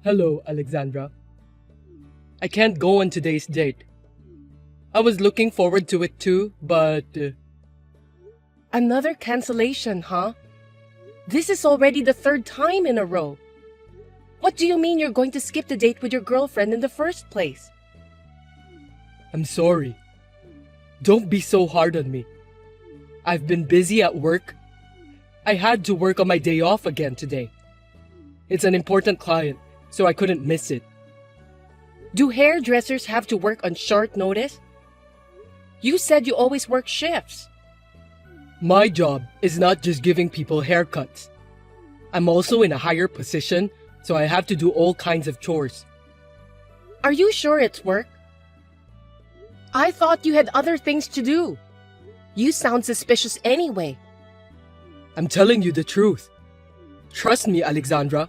Hello, Alexandra. I can't go on today's date. I was looking forward to it too, but... Another cancellation, huh? This is already the third time in a row. What do you mean you're going to skip the date with your girlfriend in the first place? I'm sorry. Don't be so hard on me. I've been busy at work. I had to work on my day off again today. It's an important client, so I couldn't miss it. Do hairdressers have to work on short notice? You said you always work shifts. My job is not just giving people haircuts. I'm also in a higher position, so I have to do all kinds of chores. Are you sure it's work? I thought you had other things to do. You sound suspicious anyway. I'm telling you the truth. Trust me, Alexandra.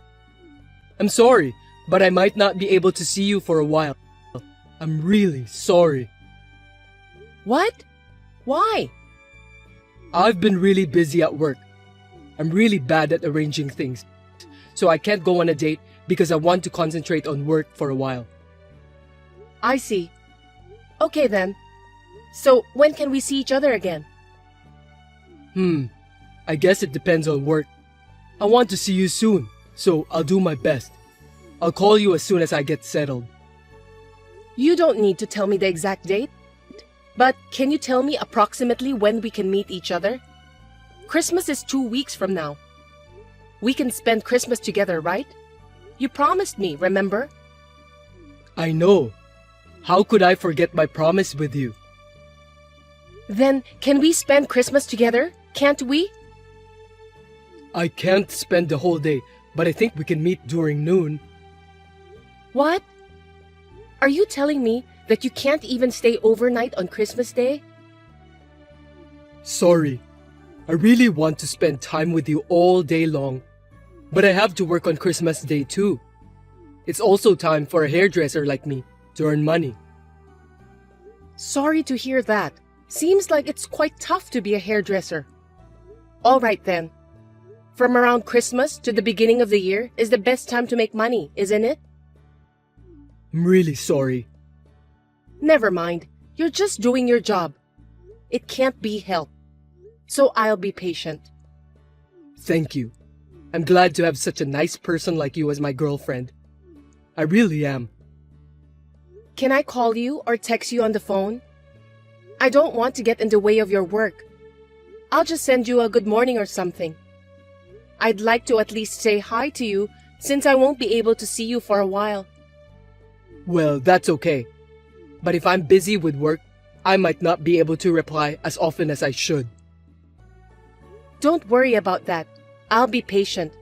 I'm sorry, but I might not be able to see you for a while. I'm really sorry. What? Why? I've been really busy at work. I'm really bad at arranging things, so I can't go on a date because I want to concentrate on work for a while. I see. Okay then. So when can we see each other again? I guess it depends on work. I want to see you soon, so I'll do my best. I'll call you as soon as I get settled. You don't need to tell me the exact date, but can you tell me approximately when we can meet each other? Christmas is 2 weeks from now. We can spend Christmas together, right? You promised me, remember? I know. How could I forget my promise with you? Then, can we spend Christmas together? Can't we? I can't spend the whole day, but I think we can meet during noon. What? Are you telling me that you can't even stay overnight on Christmas Day? Sorry. I really want to spend time with you all day long, but I have to work on Christmas Day too. It's also time for a hairdresser like me to earn money. Sorry to hear that. Seems like it's quite tough to be a hairdresser. All right then. From around Christmas to the beginning of the year is the best time to make money, isn't it? I'm really sorry. Never mind. You're just doing your job. It can't be helped. So I'll be patient. Thank you. I'm glad to have such a nice person like you as my girlfriend. I really am. Can I call you or text you on the phone? I don't want to get in the way of your work. I'll just send you a good morning or something. I'd like to at least say hi to you since I won't be able to see you for a while. Well, that's okay. But if I'm busy with work, I might not be able to reply as often as I should. Don't worry about that. I'll be patient.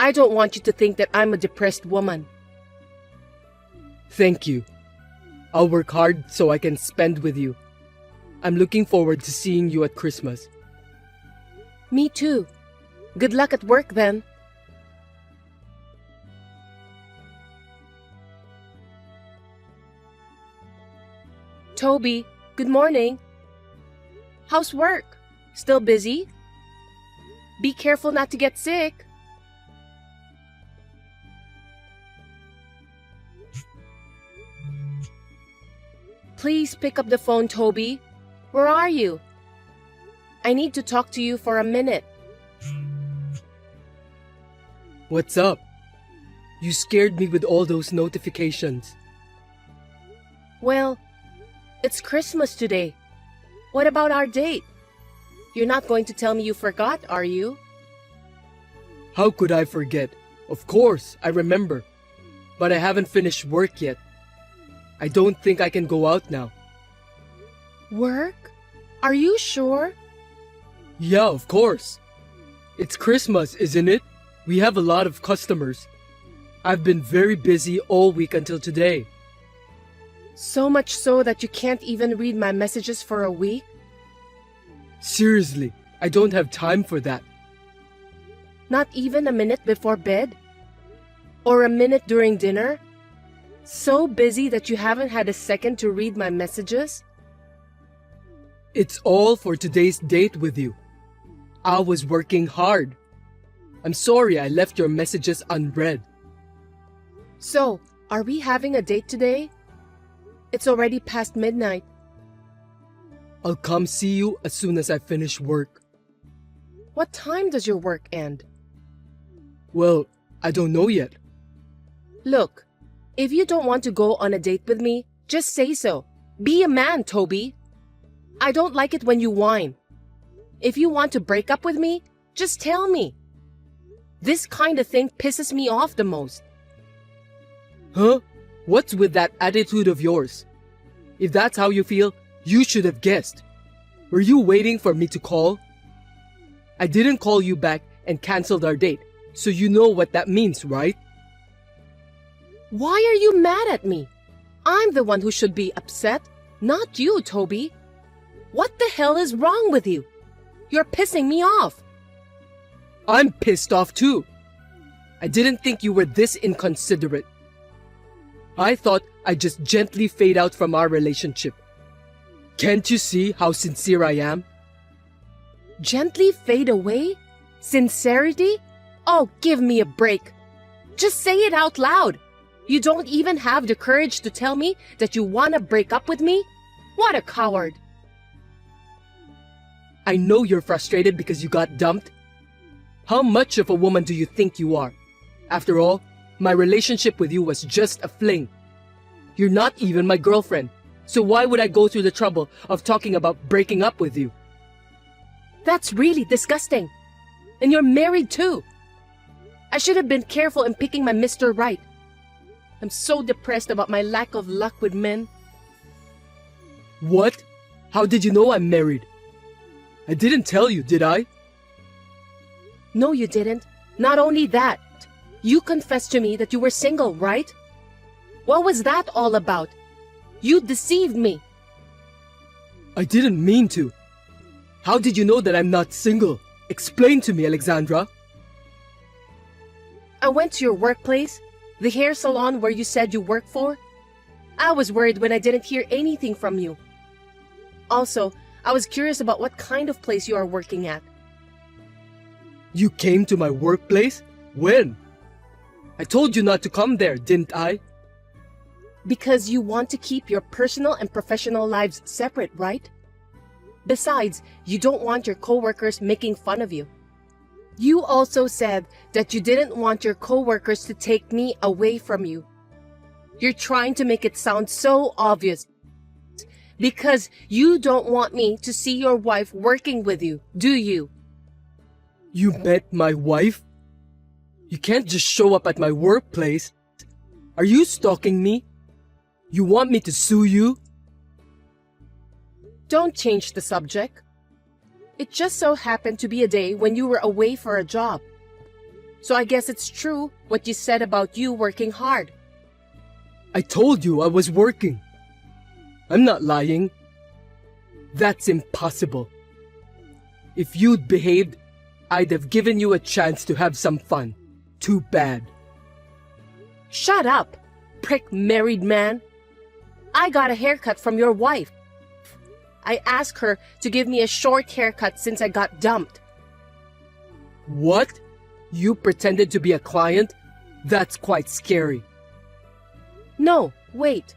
I don't want you to think that I'm a depressed woman. Thank you. I'll work hard so I can spend with you. I'm looking forward to seeing you at Christmas. Me too. Good luck at work then. Toby, good morning. How's work? Still busy? Be careful not to get sick. Please pick up the phone, Toby. Where are you? I need to talk to you for a minute. What's up? You scared me with all those notifications. Well, it's Christmas today. What about our date? You're not going to tell me you forgot, are you? How could I forget? Of course, I remember. But I haven't finished work yet. I don't think I can go out now. Work? Are you sure? Yeah, of course. It's Christmas, isn't it? We have a lot of customers. I've been very busy all week until today. So much so that you can't even read my messages for a week? Seriously, I don't have time for that. Not even a minute before bed? Or a minute during dinner? So busy that you haven't had a second to read my messages? It's all for today's date with you. I was working hard. I'm sorry I left your messages unread. So, are we having a date today? It's already past midnight. I'll come see you as soon as I finish work. What time does your work end? Well, I don't know yet. Look, if you don't want to go on a date with me, just say so. Be a man, Toby. I don't like it when you whine. If you want to break up with me, just tell me. This kind of thing pisses me off the most. Huh? What's with that attitude of yours? If that's how you feel, you should have guessed. Were you waiting for me to call? I didn't call you back and canceled our date, so you know what that means, right? Why are you mad at me? I'm the one who should be upset, not you, Toby. What the hell is wrong with you? You're pissing me off. I'm pissed off too. I didn't think you were this inconsiderate. I thought I'd just gently fade out from our relationship. Can't you see how sincere I am? Gently fade away? Sincerity? Oh, give me a break. Just say it out loud. You don't even have the courage to tell me that you want to break up with me? What a coward. I know you're frustrated because you got dumped. How much of a woman do you think you are? After all, my relationship with you was just a fling. You're not even my girlfriend, so why would I go through the trouble of talking about breaking up with you? That's really disgusting. And you're married too. I should have been careful in picking my Mr. Right. I'm so depressed about my lack of luck with men. What? How did you know I'm married? I didn't tell you, did I? No, you didn't. Not only that, you confessed to me that you were single, right? What was that all about? You deceived me. I didn't mean to. How did you know that I'm not single? Explain to me, Alexandra. I went to your workplace, the hair salon where you said you work for. I was worried when I didn't hear anything from you. Also, I was curious about what kind of place you are working at. You came to my workplace? When? I told you not to come there, didn't I? Because you want to keep your personal and professional lives separate, right? Besides, you don't want your coworkers making fun of you. You also said that you didn't want your coworkers to take me away from you. You're trying to make it sound so obvious. Because you don't want me to see your wife working with you, do you? You met my wife? You can't just show up at my workplace. Are you stalking me? You want me to sue you? Don't change the subject. It just so happened to be a day when you were away for a job. So I guess it's true what you said about you working hard. I told you I was working. I'm not lying. That's impossible. If you'd behaved, I'd have given you a chance to have some fun. Too bad. Shut up, prick married man. I got a haircut from your wife. I asked her to give me a short haircut since I got dumped. What? You pretended to be a client? That's quite scary. No, wait.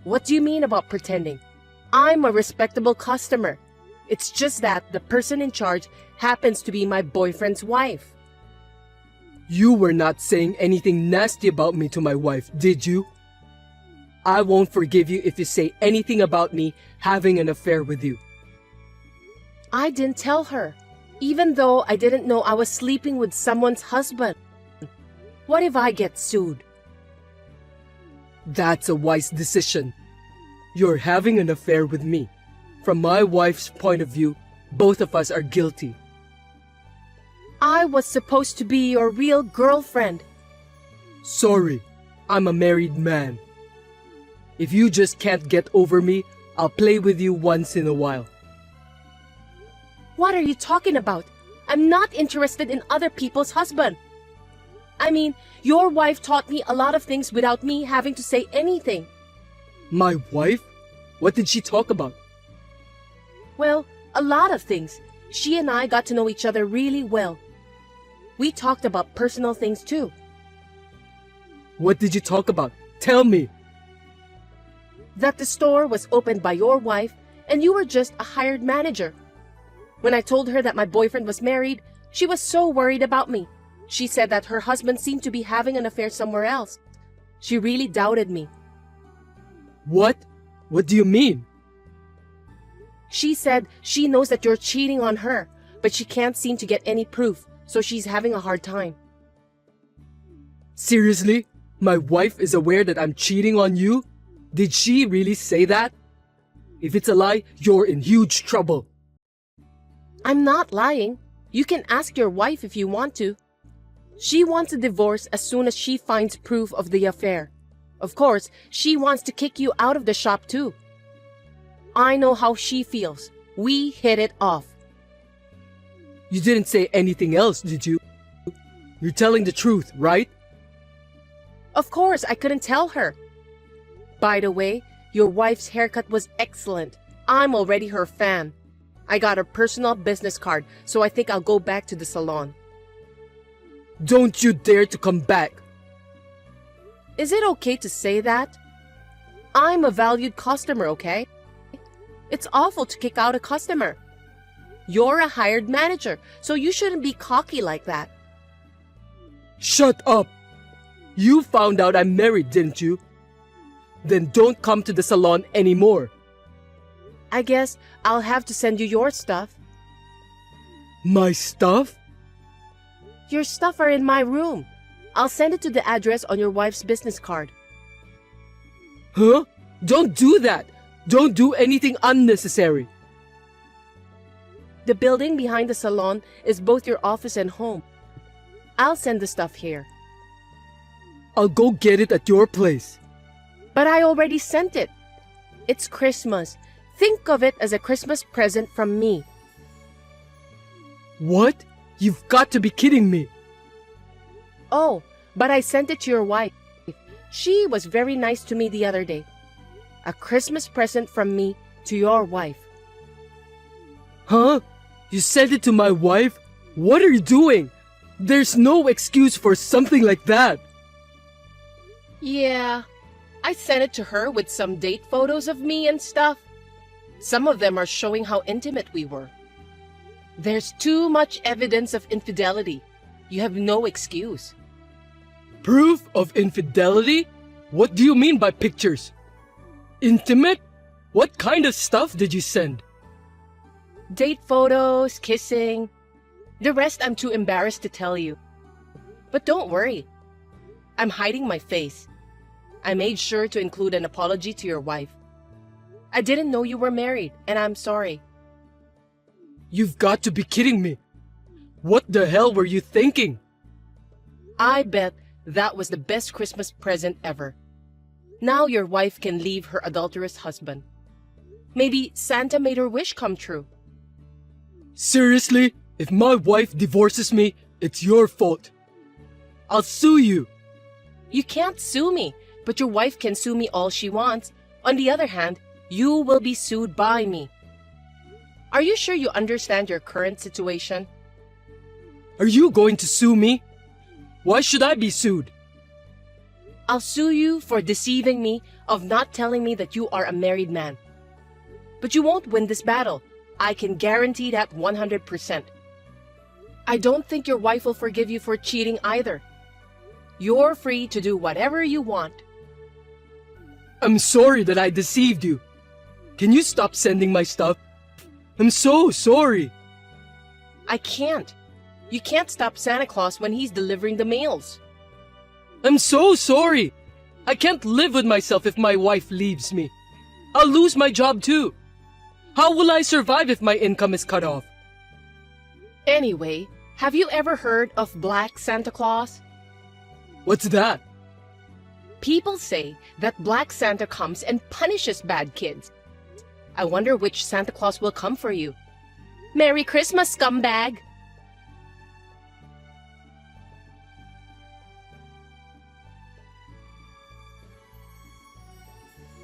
What do you mean about pretending? I'm a respectable customer. It's just that the person in charge happens to be my boyfriend's wife. You were not saying anything nasty about me to my wife, did you? I won't forgive you if you say anything about me having an affair with you. I didn't tell her, even though I didn't know I was sleeping with someone's husband. What if I get sued? That's a wise decision. You're having an affair with me. From my wife's point of view, both of us are guilty. I was supposed to be your real girlfriend. Sorry, I'm a married man. If you just can't get over me, I'll play with you once in a while. What are you talking about? I'm not interested in other people's husband. I mean, your wife taught me a lot of things without me having to say anything. My wife? What did she talk about? Well, a lot of things. She and I got to know each other really well. We talked about personal things too. What did you talk about? Tell me. That the store was opened by your wife and you were just a hired manager. When I told her that my boyfriend was married, she was so worried about me. She said that her husband seemed to be having an affair somewhere else. She really doubted me. What? What do you mean? She said she knows that you're cheating on her, but she can't seem to get any proof, so she's having a hard time. Seriously? My wife is aware that I'm cheating on you? Did she really say that? If it's a lie, you're in huge trouble. I'm not lying. You can ask your wife if you want to. She wants a divorce as soon as she finds proof of the affair. Of course, she wants to kick you out of the shop too. I know how she feels. We hit it off. You didn't say anything else, did you? You're telling the truth, right? Of course, I couldn't tell her. By the way, your wife's haircut was excellent. I'm already her fan. I got her personal business card, so I think I'll go back to the salon. Don't you dare to come back. Is it okay to say that? I'm a valued customer, okay? It's awful to kick out a customer. You're a hired manager, so you shouldn't be cocky like that. Shut up! You found out I'm married, didn't you? Then don't come to the salon anymore. I guess I'll have to send you your stuff. My stuff? Your stuff are in my room. I'll send it to the address on your wife's business card. Huh? Don't do that! Don't do anything unnecessary. The building behind the salon is both your office and home. I'll send the stuff here. I'll go get it at your place. But I already sent it. It's Christmas. Think of it as a Christmas present from me. What? You've got to be kidding me. Oh, but I sent it to your wife. She was very nice to me the other day. A Christmas present from me to your wife. Huh? You sent it to my wife? What are you doing? There's no excuse for something like that. Yeah, I sent it to her with some date photos of me and stuff. Some of them are showing how intimate we were. There's too much evidence of infidelity. You have no excuse. Proof of infidelity? What do you mean by pictures? Intimate? What kind of stuff did you send? Date photos, kissing. The rest I'm too embarrassed to tell you. But don't worry. I'm hiding my face. I made sure to include an apology to your wife. I didn't know you were married, and I'm sorry. You've got to be kidding me. What the hell were you thinking? I bet that was the best Christmas present ever. Now your wife can leave her adulterous husband. Maybe Santa made her wish come true. Seriously? If my wife divorces me, it's your fault. I'll sue you. You can't sue me, but your wife can sue me all she wants. On the other hand, you will be sued by me. Are you sure you understand your current situation? Are you going to sue me? Why should I be sued? I'll sue you for deceiving me of not telling me that you are a married man. But you won't win this battle. I can guarantee that 100%. I don't think your wife will forgive you for cheating either. You're free to do whatever you want. I'm sorry that I deceived you. Can you stop sending my stuff? I'm so sorry. I can't. You can't stop Santa Claus when he's delivering the mails. I'm so sorry. I can't live with myself if my wife leaves me. I'll lose my job too. How will I survive if my income is cut off? Anyway, have you ever heard of Black Santa Claus? What's that? People say that Black Santa comes and punishes bad kids. I wonder which Santa Claus will come for you. Merry Christmas, scumbag!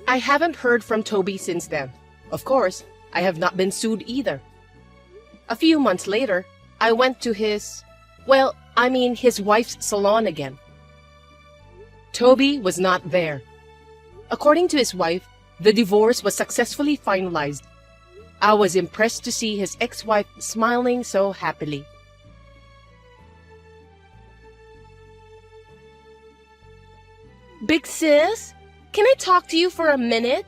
I haven't heard from Toby since then. Of course, I have not been sued either. A few months later, I went to his wife's salon again. Toby was not there. According to his wife, the divorce was successfully finalized. I was impressed to see his ex-wife smiling so happily. Big sis, can I talk to you for a minute?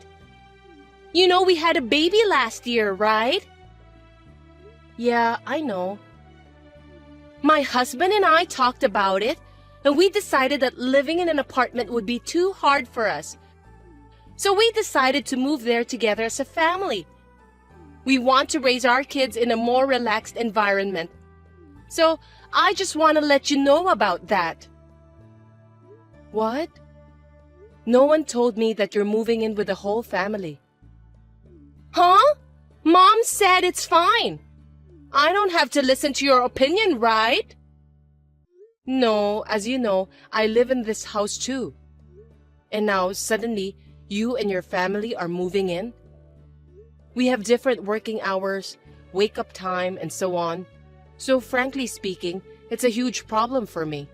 You know we had a baby last year, right? Yeah, I know. My husband and I talked about it, and we decided that living in an apartment would be too hard for us. So we decided to move there together as a family. We want to raise our kids in a more relaxed environment. So I just want to let you know about that. What? No one told me that you're moving in with the whole family. Huh? Mom said it's fine. I don't have to listen to your opinion, right? No, as you know, I live in this house too. And now, suddenly, you and your family are moving in? We have different working hours, wake-up time, and so on. So frankly speaking, it's a huge problem for me.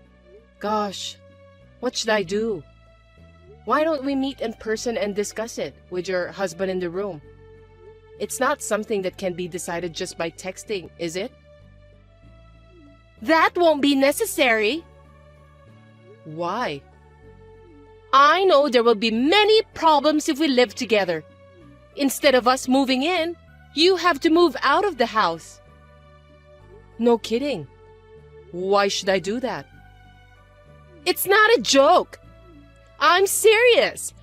Gosh, what should I do? Why don't we meet in person and discuss it with your husband in the room? It's not something that can be decided just by texting, is it? That won't be necessary. Why? I know there will be many problems if we live together. Instead of us moving in, you have to move out of the house. No kidding. Why should I do that? It's not a joke. I'm serious.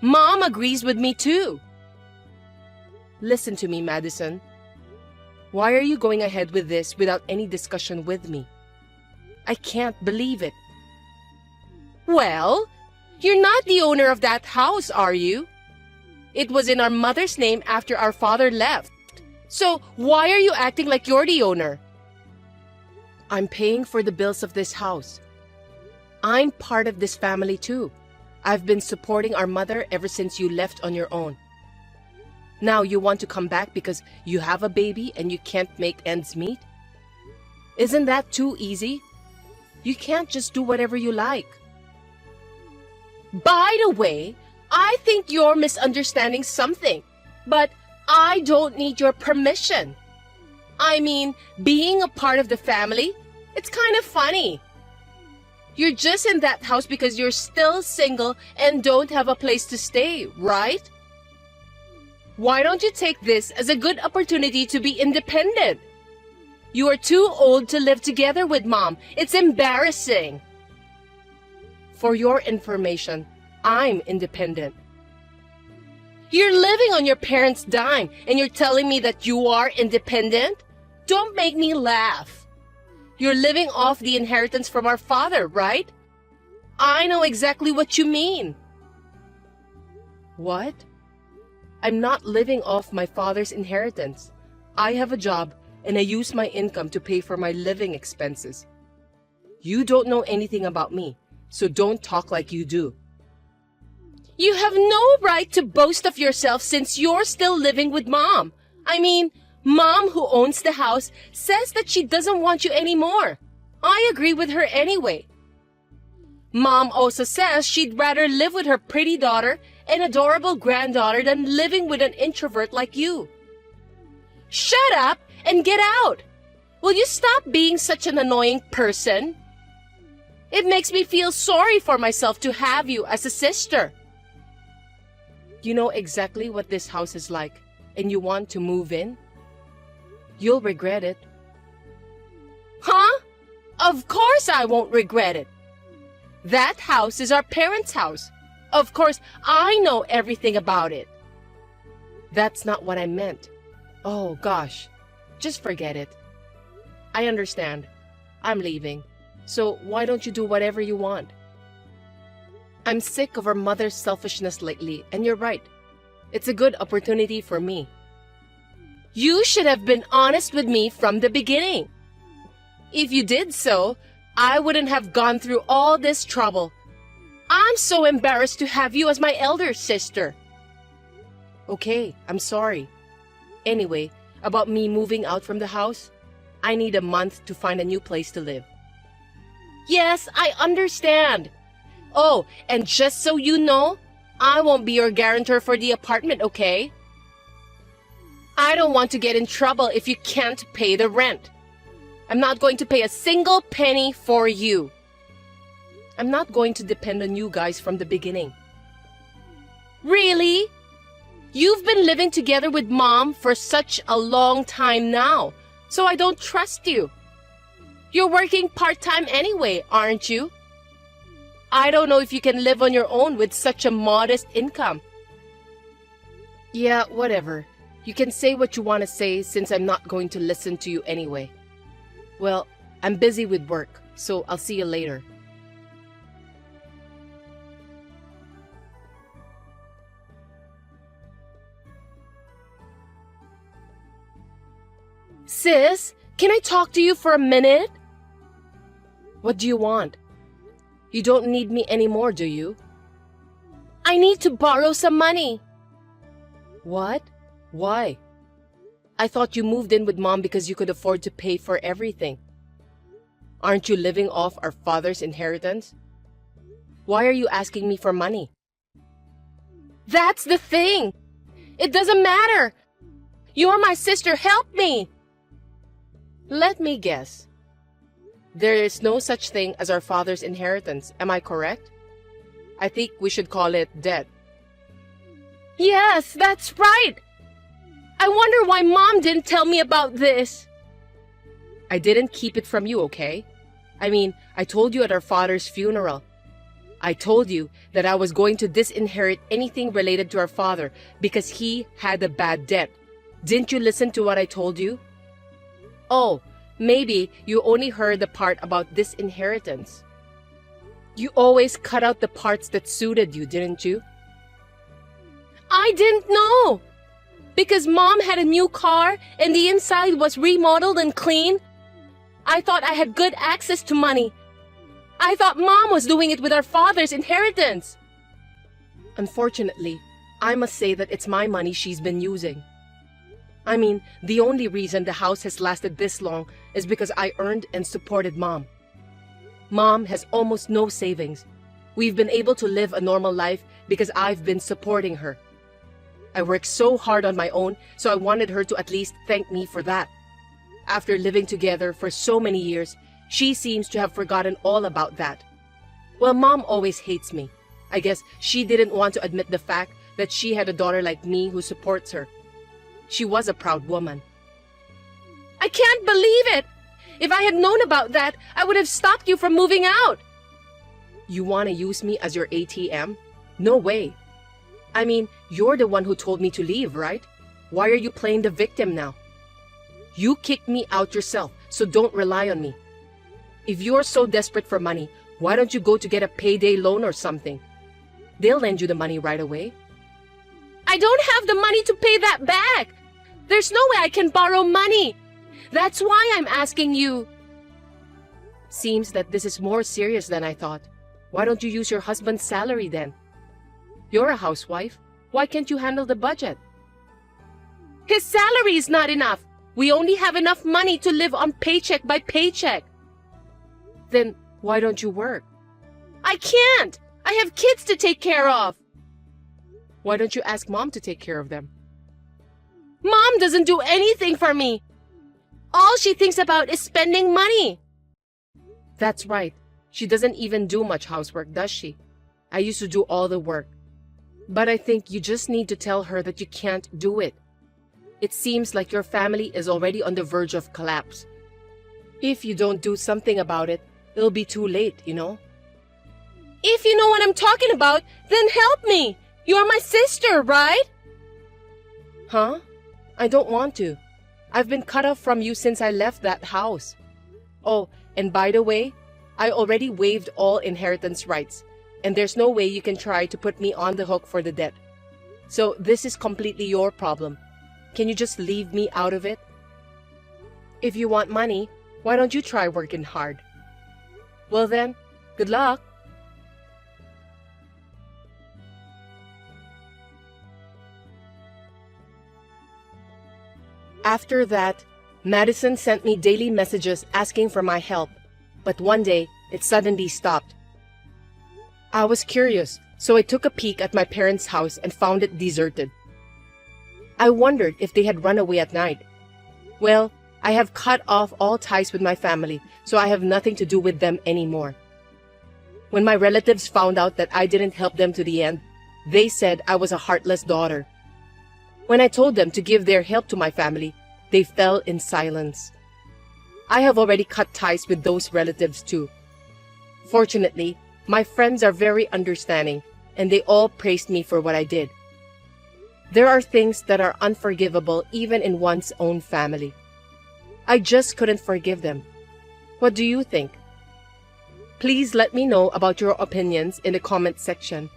Mom agrees with me too. Listen to me, Madison. Why are you going ahead with this without any discussion with me? I can't believe it. Well, you're not the owner of that house, are you? It was in our mother's name after our father left. So why are you acting like you're the owner? I'm paying for the bills of this house. I'm part of this family too. I've been supporting our mother ever since you left on your own. Now you want to come back because you have a baby and you can't make ends meet? Isn't that too easy? You can't just do whatever you like. By the way, I think you're misunderstanding something, but I don't need your permission. I mean, being a part of the family, it's kind of funny. You're just in that house because you're still single and don't have a place to stay, right? Why don't you take this as a good opportunity to be independent? You are too old to live together with Mom. It's embarrassing. For your information, I'm independent. You're living on your parents' dime and you're telling me that you are independent? Don't make me laugh. You're living off the inheritance from our father, right? I know exactly what you mean. What? I'm not living off my father's inheritance. I have a job and I use my income to pay for my living expenses. You don't know anything about me, so don't talk like you do. You have no right to boast of yourself since you're still living with Mom. I mean, Mom, who owns the house, says that she doesn't want you anymore. I agree with her anyway. Mom also says she'd rather live with her pretty daughter and adorable granddaughter than living with an introvert like you. Shut up and get out! Will you stop being such an annoying person? It makes me feel sorry for myself to have you as a sister. You know exactly what this house is like, and you want to move in? You'll regret it. Huh? Of course I won't regret it. That house is our parents' house. Of course, I know everything about it. That's not what I meant. Oh, gosh. Just forget it. I understand. I'm leaving. So why don't you do whatever you want? I'm sick of our mother's selfishness lately, and you're right. It's a good opportunity for me. You should have been honest with me from the beginning. If you did so, I wouldn't have gone through all this trouble. I'm so embarrassed to have you as my elder sister. Okay, I'm sorry. Anyway, about me moving out from the house, I need a month to find a new place to live. Yes, I understand. Oh, and just so you know, I won't be your guarantor for the apartment, okay? I don't want to get in trouble if you can't pay the rent. I'm not going to pay a single penny for you. I'm not going to depend on you guys from the beginning. Really? You've been living together with Mom for such a long time now, so I don't trust you. You're working part-time anyway, aren't you? I don't know if you can live on your own with such a modest income. Yeah, whatever. You can say what you want to say since I'm not going to listen to you anyway. Well, I'm busy with work, so I'll see you later. Sis, can I talk to you for a minute? What do you want? You don't need me anymore, do you? I need to borrow some money. What? Why? I thought you moved in with Mom because you could afford to pay for everything. Aren't you living off our father's inheritance? Why are you asking me for money? That's the thing. It doesn't matter. You're my sister. Help me. Let me guess. There is no such thing as our father's inheritance. Am I correct? I think we should call it debt. Yes, that's right. I wonder why Mom didn't tell me about this. I didn't keep it from you, okay? I mean, I told you at our father's funeral. I told you that I was going to disinherit anything related to our father because he had a bad debt. Didn't you listen to what I told you? Oh, maybe you only heard the part about disinheritance. You always cut out the parts that suited you, didn't you? I didn't know! Because Mom had a new car and the inside was remodeled and clean. I thought I had good access to money. I thought Mom was doing it with our father's inheritance. Unfortunately, I must say that it's my money she's been using. I mean, the only reason the house has lasted this long is because I earned and supported Mom. Mom has almost no savings. We've been able to live a normal life because I've been supporting her. I worked so hard on my own, so I wanted her to at least thank me for that. After living together for so many years, she seems to have forgotten all about that. Well, Mom always hates me. I guess she didn't want to admit the fact that she had a daughter like me who supports her. She was a proud woman. I can't believe it! If I had known about that, I would have stopped you from moving out. You want to use me as your ATM? No way. I mean, you're the one who told me to leave, right? Why are you playing the victim now? You kicked me out yourself, so don't rely on me. If you're so desperate for money, why don't you go to get a payday loan or something? They'll lend you the money right away. I don't have the money to pay that back. There's no way I can borrow money. That's why I'm asking you. Seems that this is more serious than I thought. Why don't you use your husband's salary then? You're a housewife. Why can't you handle the budget? His salary is not enough. We only have enough money to live on paycheck by paycheck. Then why don't you work? I can't. I have kids to take care of. Why don't you ask Mom to take care of them? Mom doesn't do anything for me. All she thinks about is spending money. That's right. She doesn't even do much housework, does she? I used to do all the work. But I think you just need to tell her that you can't do it. It seems like your family is already on the verge of collapse. If you don't do something about it, it'll be too late, you know? If you know what I'm talking about, then help me! You're my sister, right? Huh? I don't want to. I've been cut off from you since I left that house. Oh, and by the way, I already waived all inheritance rights, and there's no way you can try to put me on the hook for the debt. So this is completely your problem. Can you just leave me out of it? If you want money, why don't you try working hard? Well then, good luck. After that, Madison sent me daily messages asking for my help, but one day it suddenly stopped. I was curious, so I took a peek at my parents' house and found it deserted. I wondered if they had run away at night. Well, I have cut off all ties with my family, so I have nothing to do with them anymore. When my relatives found out that I didn't help them to the end, they said I was a heartless daughter. When I told them to give their help to my family, they fell in silence. I have already cut ties with those relatives too. Fortunately, my friends are very understanding, and they all praised me for what I did. There are things that are unforgivable even in one's own family. I just couldn't forgive them. What do you think? Please let me know about your opinions in the comment section.